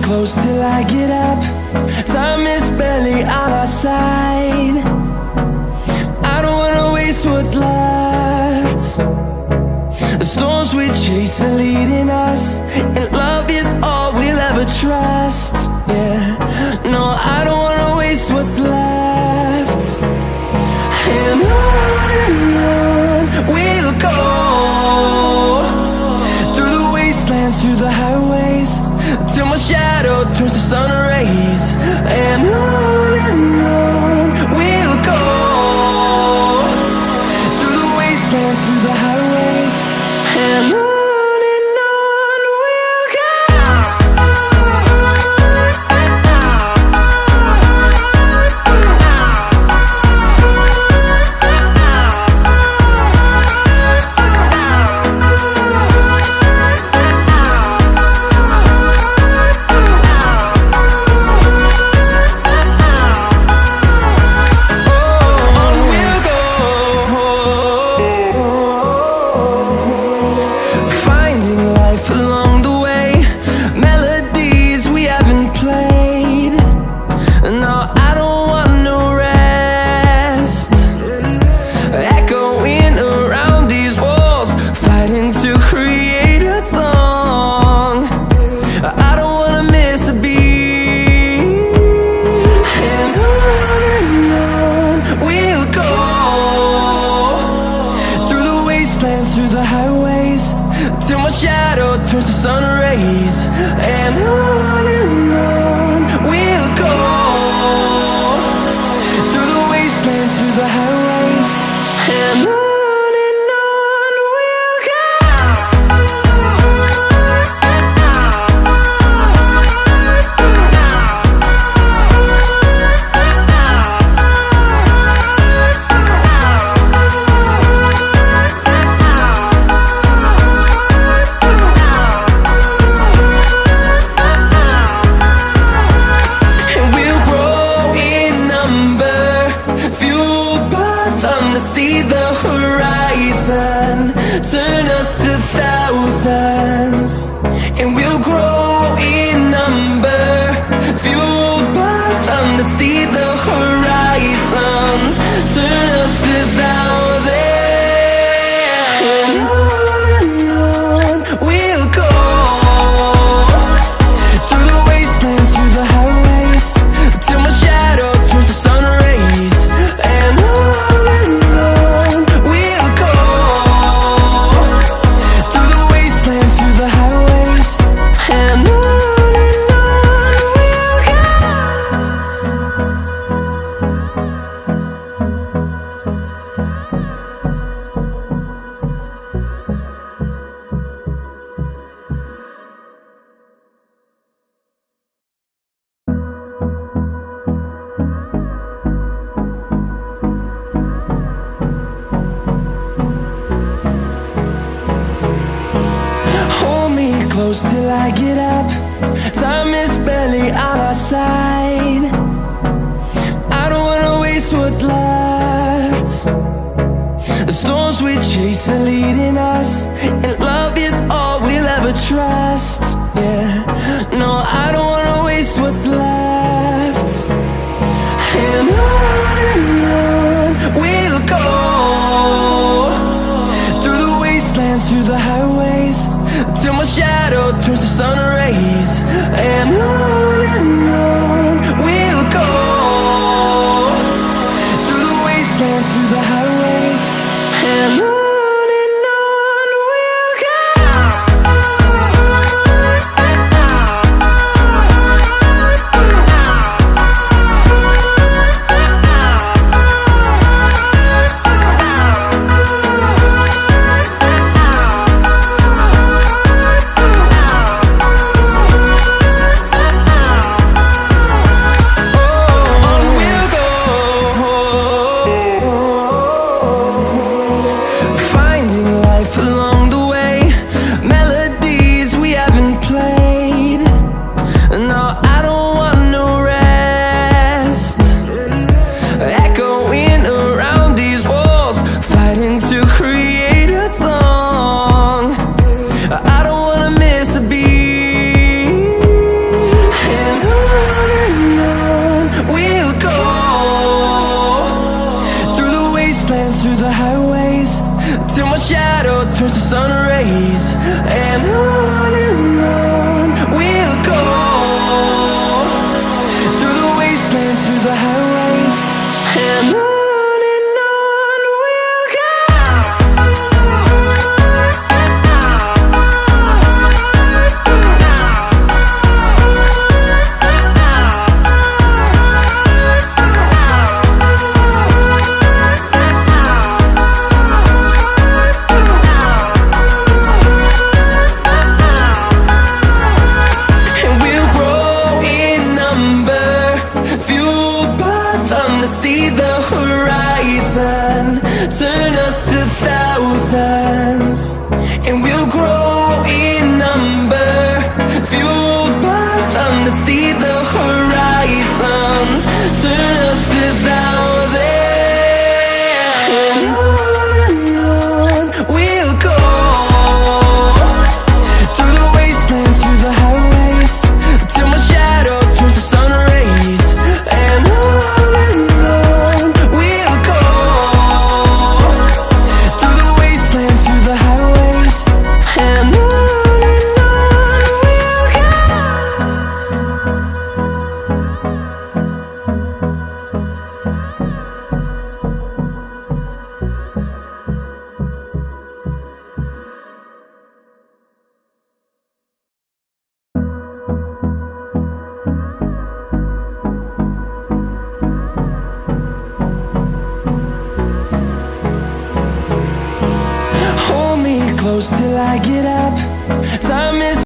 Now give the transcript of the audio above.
close till I get up. Time is barely on our side. I don't wanna waste what's left. The storms we chase are leading us, and love is all we'll ever trust. Yeah, no, I don't wanna waste what's left. And on we'll go, through the wastelands, through the highways, till my shadow turns to sun rays. And on we'll go, through the wastelands, through the highways, and on we'll go. Through the highways, till my shadow turns to sun rays. And on we'll go, through the wastelands, through the highways, and on we'll go. See the horizon, turn us to thousands, and we'll grow in number, fueled by them. To see the horizon, turn us to thousands, and on we'll go, through the wastelands, through the highways, till my shadow turns to sun rays. And close till I get up. Time is barely on our side. I don't wanna waste what's left. The storms we chase are leading us, and love is all we'll ever trust. Yeah, no, I don't wanna waste what's left. And on we'll go, through the wastelands, through the highways, till my shadow turns to sun rays. close till I get up. Time is